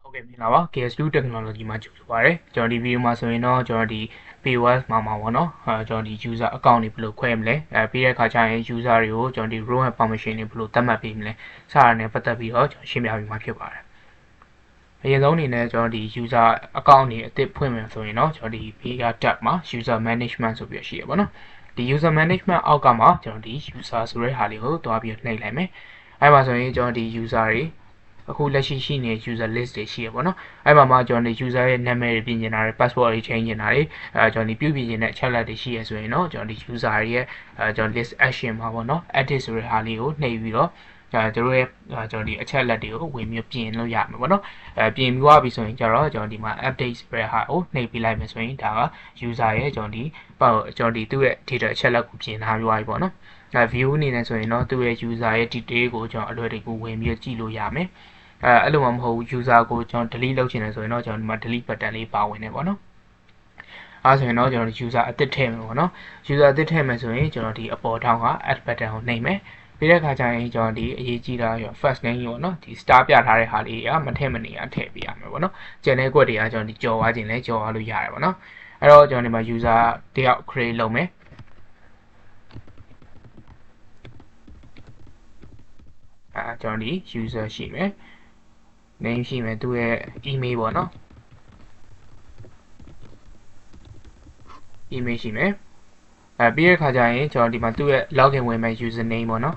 ဟုတ်ကဲ့မင်္ဂလာပါ KS2 Technology မှာကြိုဆိုပါရစေကျွန်တော်ဒီဗီဒီယိုမှာဆိုရင်တော့ကျွန်တော်ဒီ POS မှာပေါ့နော်ကျွန်တော်ဒီ user account တွေဘယ်လိုခွဲမလဲပြီးတဲ့အခါကျရင် user တွေကိုကျွန်တော်ဒီ role and permission တွေဘယ်လိုသတ်မှတ်ပေးမလဲစတာနဲ့ပတ်သက်ပြီးတော့ကျွန်တော်ရှင်းပြပေးမှာဖြစ်ပါတယ်အရင်ဆုံးအနေနဲ့ကျွန်တော်ဒီ user account တွေအသစ်ဖွင့်မယ်ဆိုရင်တော့ကျွန်တော်ဒီ Vega tab မှာ user management ဆိုပြီးရှိရပါတော့ဒီ user management အောက်ကမှာကျွန်တော်ဒီ user ဆိုတဲ့ဟာလေးကိုတွားပြီးနှိပ်လိုက်မယ်အဲ့မှာဆိုရင်ကျွန်တော်ဒီ user တွေအခုလက်ရှိရှိနေတဲ့ user list တွေရှိရပါတော့အဲ့မှာကျွန်တော်ဒီ user ရဲ့နာမည်တွေပြင်နေတာတွေ password တွေ change နေတာတွေကျွန်တော်ဒီပြုပြင်နေတဲ့အချက်လက်တွေရှိရဆိုရင်တော့ကျွန်တော်ဒီ user ရဲ့ကျွန်တော် list action မှာပေါ့နော် edit ဆိုတဲ့ဟာလေးကိုနှိပ်ပြီးတော့တို့ရဲ့ကျွန်တော်ဒီအချက်လက်တွေကိုဝင်ပြီးပြင်လို့ရမှာပေါ့နော်ပြင်ပြီးသွားပြီဆိုရင်ကျတော့ကျွန်တော်ဒီမှာ update ဆိုတဲ့ဟာကိုနှိပ်ပြီးလိုက်မယ်ဆိုရင်ဒါက user ရဲ့ကျွန်တော်ဒီသူ့ရဲ့ data အချက်လက်ကိုပြင်ထားပြီးသွားပြီပေါ့နော်view အနေနဲ့ဆိုရင်တော့သူ့ရဲ့ user ရဲ့ detail ကိုကျွန်တော်အလွယ်တကူဝင်ပြီးကြည့်လို့ရမယ်အဲ့လိုမှမဟုတ် user ကိုကျွန်တော် delete လုပ်ချင်တယ်ဆိုရင်တော့ကျွန်တော်ဒီမှာ delete button လေးပါဝင်နေပေါ့နော်အဲ့ဆိုရင်တော့ကျွန်တော် user အသစ်ထည့်မယ်ပေါ့နော် user အသစ်ထည့်မယ်ဆိုရင်ကျွန်တော်ဒီအပေါ်ထောင်းက add button ကိုနှိပ်မယ်ပြီးတဲ့အခါကျရင်ကျွန်တော်ဒီအရေးကြီးတာရော first name ပေါ့နော်ဒီ star ပြထားတဲ့ဟာလေးကမထည့်မနေထည့်ပေးရမယ်ပေါ့နော်ကျန်တဲ့ကွက်တွေကကျွန်တော်ဒီကြော်သွားခြင်းလဲကြော်သွားလို့ရတယ်ပေါ့နော်အဲ့တော့ကျွန်တော်ဒီမှာ user တယောက် create လုပ်မယ်ကျွန်တော်ဒီ user ရှိမယ် name ရှိမယ်သူ့ရဲ့ email ပေါ့နော် email ရှိမယ်ပြီးတဲ့အခါကျရင်ကျွန်တော်ဒီမှာသူ့ရဲ့ login ဝင်မဲ့ user name ပေါ့နော်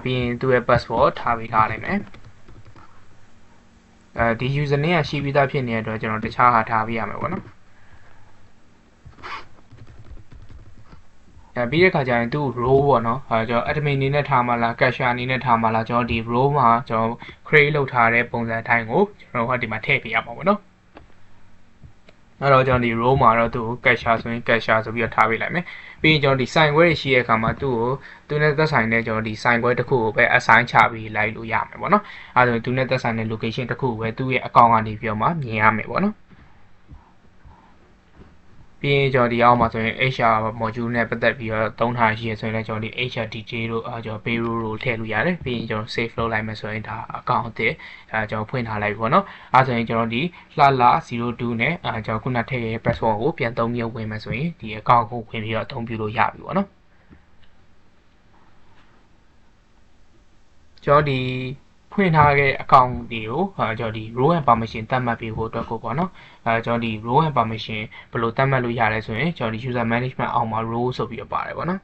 ပြီးရင်သူ့ရဲ့ password ထားပေးထားလိုက်မယ်ဒီ user name ကရှိပြီးသားဖြစ်နေတဲ့အတွက်ကျွန်တော်တခြားဟာထားပေးရမယ်ပေါ့နော်ပြီးတဲ့အခါကျရင်သူ့ role ပေါ့နော်ကျွန်တော် admin အနေနဲ့ထားမှာလား cashier အနေနဲ့ထားမှာလားကျွန်တော်ဒီ role မှာကျွန်တော် create လုပ်ထားတဲ့ပုံစံအတိုင်းကိုကျွန်တော်ဒီမှာထည့်ပေးရမှာပေါ့နော်အဲ့တော့ကျွန်တော်ဒီ row မှာတော့သူ့ကို cashier ဆိုရင် cashier ဆိုပြီးတော့ထားပေးလိုက်မယ်ပြီးရင်ကျွန်တော်ဒီ sign ခွဲရှိတဲ့အခါမှာသူနဲ့သက်ဆိုင်တဲ့ကျွန်တော်ဒီ sign ခွဲတစ်ခုကိုပဲ assign ချပြီးလိုက်လို့ရမယ်ပေါ့နော်အဲ့ဒါဆိုသူနဲ့သက်ဆိုင်တဲ့ location တစ်ခုကိုပဲသူ့ရဲ့ account ကနေပြီးတော့မှမြင်ရမယ်ပေါ့နော်ပြီးရင်ကျွန်တော်ဒီအောက်မှာဆိုရင် HR module နဲ့ပတ်သက်ပြီးတော့သုံးထားရှိရဆိုရင်လည်းကျွန်တော်ဒီ HR detail တို့ကျွန်တော် payroll တို့ထည့်လို့ရတယ်ပြီးရင်ကျွန်တော် save လုပ်လိုက်မယ်ဆိုရင်ဒါ account အသစ်ကျွန်တော်ဖွင့်ထားလိုက်ပြီပေါ့နော်အဲဆိုရင်ကျွန်တော်ဒီလှ02နဲ့ကျွန်တော်ခုနထည့်ရတဲ့ password ကိုပြန်သုံးပြီးဝင်မယ်ဆိုရင်ဒီ account ကိုဝင်ပြီးတော့အသုံးပြုလို့ရပြီပေါ့နော်ကျွန်တော်ဒီဖွင့်ထားတဲ့ account တွေကိုကျွန်တော်ဒီ role and permission သတ်မှတ်ပေးဖို့အတွက်ကိုပေါ့နော်ကျွန်တော်ဒီ role and permission ဘယ်လိုသတ်မှတ်လို့ရလဲဆိုရင်ကျွန်တော်ဒီ user management အောက်မှာ role ဆိုပြီးတော့ပါတယ်ပေါ့နော်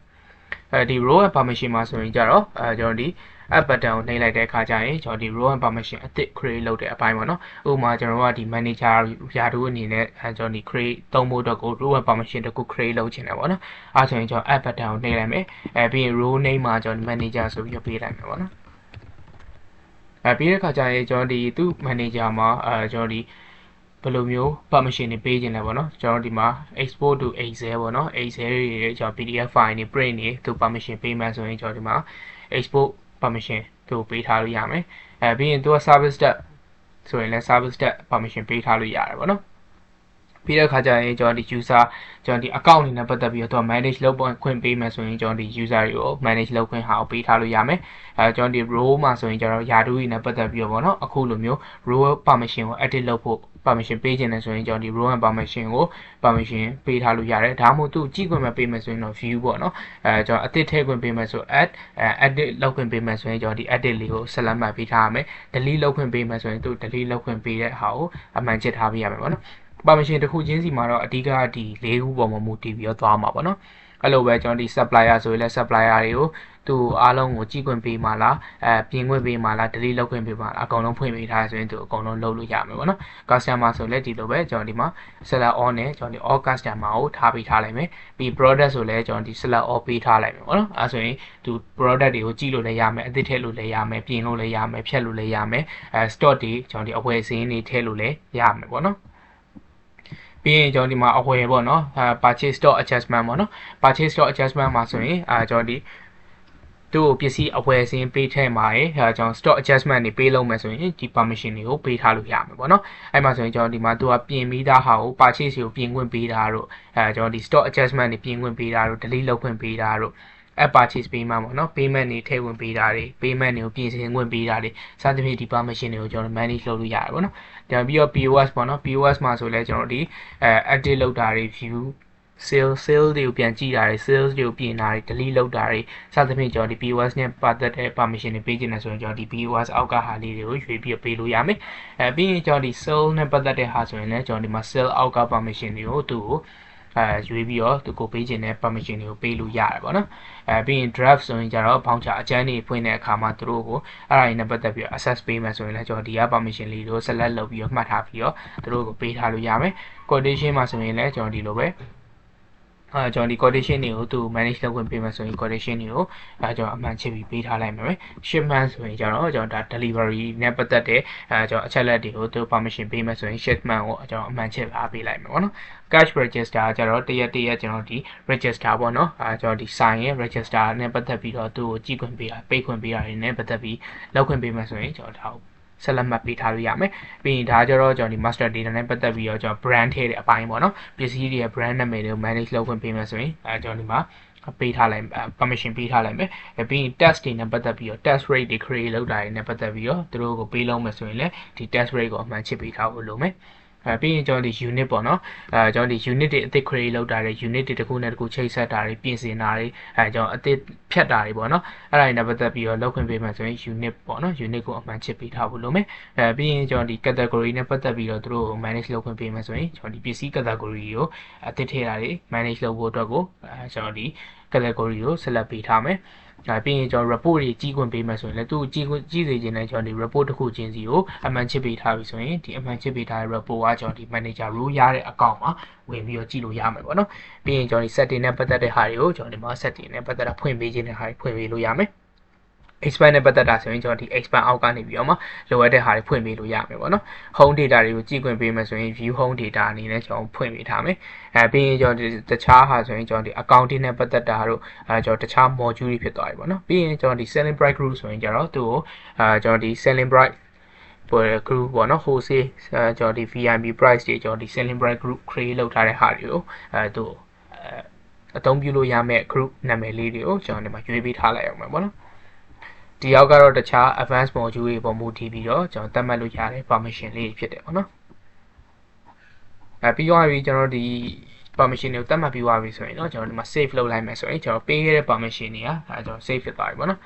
ဒီ role and permission မှာဆိုရင်ကြတော့ကျွန်တော်ဒီ add button ကိုနှိပ်လိုက်တဲ့အခါကျရင်ကျွန်တော်ဒီ role and permission အသစ် create လုပ်တဲ့အပိုင်းပေါ့နော်ဥပမာကျွန်တော်ကဒီ manager ရာထူးအနေနဲ့ကျွန်တော်ဒီ create သုံးဖို့အတွက်ကို role and permission တခု create လုပ်ချင်တယ်ပေါ့နော်အဲဆိုရင်ကျွန်တော် add button ကိုနှိပ်လိုက်မယ်ပြီးရင် role name မှာကျွန်တော် manager ဆိုပြီးတော့ပေးလိုက်မယ်ပေါ့နော်ပြီးတဲ့အခါကျရင်ကျွန်တော်ဒီသူ့ manager မှာကျွန်တော်ဒီဘယ်လိုမျိုး permission တွေပေးခြင်းလဲပေါ့နော်ကျွန်တော်ဒီမှာ export to excel ပေါ့နော် excel တွေကျွန်တော် pdf file တွေ print တွေသူ permission ပေးမှဆိုရင်ကျွန်တော်ဒီမှာ export permission သူပေးထားလို့ရမယ်ပြီးရင်သူက service tab ဆိုရင်လည်း service tab permission ပေးထားလို့ရတယ်ပေါ့နော်ပြီးတဲ့အခါကျရင်ကျွန်တော်ဒီ user ကျွန်တော်ဒီ account အနေနဲ့ပတ်သက်ပြီးတော့ manage လုပ်ခွင့်ပေးမယ်ဆိုရင်ကျွန်တော်ဒီ user တွေကို manage လုပ်ခွင့်ဟာကိုပေးထားလို့ရမယ်ကျွန်တော်ဒီ role မှာဆိုရင်ကျွန်တော်ရာထူးတွေနဲ့ပတ်သက်ပြီးတော့ပေါ့နော်အခုလိုမျိုး role permission ကို edit လုပ်ဖို့ permission ပေးခြင်းနဲ့ဆိုရင်ကျွန်တော်ဒီ role and permission ကို permission ပေးထားလို့ရတယ်ဒါမှမဟုတ်သူကြည့်ခွင့်မပေးမယ်ဆိုရင်တော့ view ပေါ့နော်ကျွန်တော်အသစ်ထည့်ခွင့်ပေးမယ်ဆို edit လုပ်ခွင့်ပေးမယ်ဆိုရင်ကျွန်တော်ဒီ edit လေးကို select မှတ်ပေးထားရမယ် delete လုပ်ခွင့်ပေးမယ်ဆိုရင်သူ delete လုပ်ခွင့်ပေးတဲ့ဟာကိုအမှန်ချစ်ထားပေးရမယ်ပေါ့နော်permission တစ်ခုချင်းစီမှာတော့အဓိကဒီ၄ခုပေါ်မှာမူတည်ပြီးတော့သွားမှာပေါ့နော်အဲ့လိုပဲကျွန်တော်ဒီ supplier ဆိုရင်လည်း supplier တွေကိုသူအားလုံးကိုကြည့်ခွင့်ပေးမှာလားပြင်ခွင့်ပေးမှာလား delete လုပ်ခွင့်ပေးမှာလားအကုန်လုံးဖွင့်ပေးထားဆိုရင်သူအကုန်လုံးလုပ်လို့ရမယ်ပေါ့နော် customer ဆိုလည်းဒီလိုပဲကျွန်တော်ဒီမှာ seller all နဲ့ကျွန်တော်ဒီ all customer ကိုထားပေးထားလိုက်မယ်ပြီး product ဆိုလည်းကျွန်တော်ဒီ seller all ပေးထားလိုက်မယ်ပေါ့နော်အဲဆိုရင်သူ product တွေကိုကြည့်လို့လည်းရမယ်အသစ်ထည့်လို့လည်းရမယ်ပြင်လို့လည်းရမယ်ဖြတ်လို့လည်းရမယ်stock တွေကျွန်တော်ဒီအဝယ်စင်းတွေထည့်လို့လည်းရမယ်ပေါ့နော်ပြီးရင်ကျွန်တော်ဒီမှာအဝယ်ပေါ့နော်purchase stock adjustment ပေါ့နော် purchase stock adjustment မှာဆိုရင်ကျွန်တော်ဒီသူ့ကိုပစ္စည်းအဝယ်စင်းပေးထည့်မှာရယ်ကျွန်တော် stock adjustment တွေပေးလုပ်မယ်ဆိုရင်ဒီ permission တွေကိုပေးထားလို့ရမယ်ပေါ့နော်အဲ့မှာဆိုရင်ကျွန်တော်ဒီမှာသူကပြင်ပြီးသားဟာကို purchase ကိုပြင်ခွင့်ပေးတာတို့ကျွန်တော်ဒီ stock adjustment တွေပြင်ခွင့်ပေးတာတို့ delete လုပ်ခွင့်ပေးတာတို့ app purchase payment ပေါ့နော် payment တွေထည့်ဝင်ပေးတာတွေ payment တွေကိုပြင်ဆင်ဝင်ပေးတာတွေစသဖြင့်ဒီ permission တွေကိုကျွန်တော် manage လုပ်လို့ရတယ်ပေါ့နော်ဒါပြီးတော့ POS ပေါ့နော် POS မှာဆိုလဲကျွန်တော်ဒီactive လုပ်တာတွေ view sales တွေကိုပြန်ကြည့်တာတွေ sales တွေကိုပြင်တာတွေ delete လုပ်တာတွေစသဖြင့်ကျွန်တော်ဒီ POS နဲ့ပတ်သက်တဲ့ permission တွေပေးချင်တယ်ဆိုရင်ကျွန်တော်ဒီ POS အောက်ကဟာလေးတွေကိုရွေးပြီးပေးလို့ရမယ်ပြီးရင်ကျွန်တော်ဒီ sale နဲ့ပတ်သက်တဲ့ဟာဆိုရင်လည်းကျွန်တော်ဒီမှာ sale အောက်က permission တွေကိုသူ့ကိုရွေးပြီးတော့သူကိုပေးချင်တဲ့ permission တွေကိုပေးလို့ရတယ်ပေါ့နော်ပြီးရင် draft ဆိုရင်ကျတော့ voucher အကျန်းတွေဖွင့်တဲ့အခါမှာသူတို့ကိုအဲ့ဒါတွေနဲ့ပတ်သက်ပြီးတော့ access ပေးမယ်ဆိုရင်လည်းကျွန်တော်ဒီက permission လေးတွေကို select လုပ်ပြီးတော့မှတ်ထားပြီးတော့သူတို့ကိုပေးထားလို့ရမယ် quotation မှာဆိုရင်လည်းကျွန်တော်ဒီလိုပဲကျွန်တော်ဒီ quotation တွေကိုသူ manage လုပ်ခွင့်ပေးမယ်ဆိုရင် quotation တွေကိုကျွန်တော်အမှန်ချစ်ပြီးပေးထားလိုက်မယ် shipment ဆိုရင်ကျွန်တော်ဒါ delivery နဲ့ပတ်သက်တဲ့ကျွန်တော်အချက်လက်တွေကိုသူ permission ပေးမယ်ဆိုရင် shipment ကိုကျွန်တော်အမှန်ချစ်အားပေးလိုက်မယ်ပေါ့နော် cash register ကျတော့တရက်ကျွန်တော်ဒီ register ပေါ့နော်ကျွန်တော်ဒီ sign ရဲ့ register နဲ့ပတ်သက်ပြီးတော့သူ့ကိုကြည့်ခွင့်ပေးတာပေးခွင့်ပေးတာတွေနဲ့ပတ်သက်ပြီးလောက်ခွင့်ပေးမယ်ဆိုရင်ကျွန်တော်ဒါကိုဆက်လက်မှတ်ပေးထားလို့ရမယ်ပြီးရင်ဒါကြတော့ကျွန်တော်ဒီ master data နဲ့ပတ်သက်ပြီးတော့ကျွန်တော် brand ထည့်တဲ့အပိုင်းပေါ့နော်ပစ္စည်းတွေရဲ့ brand နာမည်တွေကို manage လုပ်ခွင့်ပေးမယ်ဆိုရင်ကျွန်တော်ဒီမှာပေးထားလိုက် permission ပေးထားလိုက်မယ်ပြီးရင် test တွေနဲ့ပတ်သက်ပြီးတော့ test rate တွေ create လုပ်တာတွေနဲ့ပတ်သက်ပြီးတော့သူတို့ကိုပေးလုံးမယ်ဆိုရင်လည်းဒီ test rate ကိုအမှန်ချစ်ပေးထားဖို့လိုမယ်ပြီးရင်ကျွန်တော်ဒီ unit ပေါ့နော်ကျွန်တော်ဒီ unit တွေအသစ် create လုပ်တာတွေ unit တွေတစ်ခုနဲ့တစ်ခုချိတ်ဆက်တာတွေပြင်ဆင်တာတွေကျွန်တော်အသစ်ဖြတ်တာတွေပေါ့နော်အဲ့ဒါတွေနဲ့ပတ်သက်ပြီးတော့လောက်ခွင့်ပေးမှဆိုရင် unit ပေါ့နော် unit ကိုအမှန်ချစ်ပေးထားဖို့လိုမယ်ပြီးရင်ကျွန်တော်ဒီ category နဲ့ပတ်သက်ပြီးတော့သူတို့ manage လုပ်ခွင့်ပေးမှဆိုရင်ကျွန်တော်ဒီပစ္စည်း category ကိုအသစ်ထည့်တာတွေ manage လုပ်ဖို့အတွက်ကိုကျွန်တော်ဒီ category ကို select ပေးထားမယ်ပြီးရင်ကျွန်တော် report တွေကြီးခွင့်ပေးမယ်ဆိုရင်လည်းသူ့ကြီးစေခြင်းနဲ့ကျွန်တော်ဒီ report တစ်ခုချင်းစီကိုအမှန်ချစ်ပေးထားပြီဆိုရင်ဒီအမှန်ချစ်ပေးထားတဲ့ report ကကျွန်တော်ဒီ manager role ရတဲ့အကောင့်မှာဝင်ပြီးတော့ကြည့်လို့ရမယ်ပေါ့နော်ပြီးရင်ကျွန်တော်ဒီ setting နဲ့ပတ်သက်တဲ့ဟာတွေကိုကျွန်တော်ဒီမှာ setting နဲ့ပတ်သက်တာဖွင့်ပေးခြင်းတဲ့ဟာတွေဖွင့်ပေးလို့ရမယ်expand နဲ့ပတ်သက်တာဆိုရင်ကျွန်တော်ဒီ expand အောက်ကနေပြီးတော့မှလိုအပ်တဲ့ဟာတွေဖွင့်ပေးလို့ရမယ်ပေါ့နော် home data တွေကိုကြည့်ခွင့်ပေးမယ်ဆိုရင် view home data အနေနဲ့ကျွန်တော်ဖွင့်ပေးထားမယ်ပြီးရင်ကျွန်တော်တခြားဟာဆိုရင်ကျွန်တော်ဒီ accounting နဲ့ပတ်သက်တာတို့ကျွန်တော်တခြား module တွေဖြစ်သွားပြီပေါ့နော်ပြီးရင်ကျွန်တော်ဒီ selling price group ဆိုရင်ကျွန်တော်သူ့ကိုကျွန်တော်ဒီ selling price group ပေါ့နော် wholesale ကျွန်တော်ဒီ VIP price တွေကျွန်တော်ဒီ selling price group create လုပ်ထားတဲ့ဟာတွေကိုသူ့အသုံးပြုလို့ရမယ့် group နာမည်လေးတွေကိုကျွန်တော်ဒီမှာရွေးပေးထားလိုက်အောင်ပါပေါ့နော်ဒီအောက်ကတော့တခြား advanced module တွေပေါ်မူတည်ပြီးတော့ကျွန်တော်သတ်မှတ်လို့ရတဲ့ permission လေးဖြစ်တယ်ပေါ့နော်ပြီးသွားပြီကျွန်တော်ဒီ permission တွေကိုသတ်မှတ်ပြီးသွားပြီဆိုရင်เนาะကျွန်တော်ဒီမှာ save လုပ်လိုက်မယ်ဆိုရင်ကျွန်တော်ပေးခဲ့တဲ့ permission တွေကကျွန်တော် save ဖြစ်သွားပြီပေါ့နော်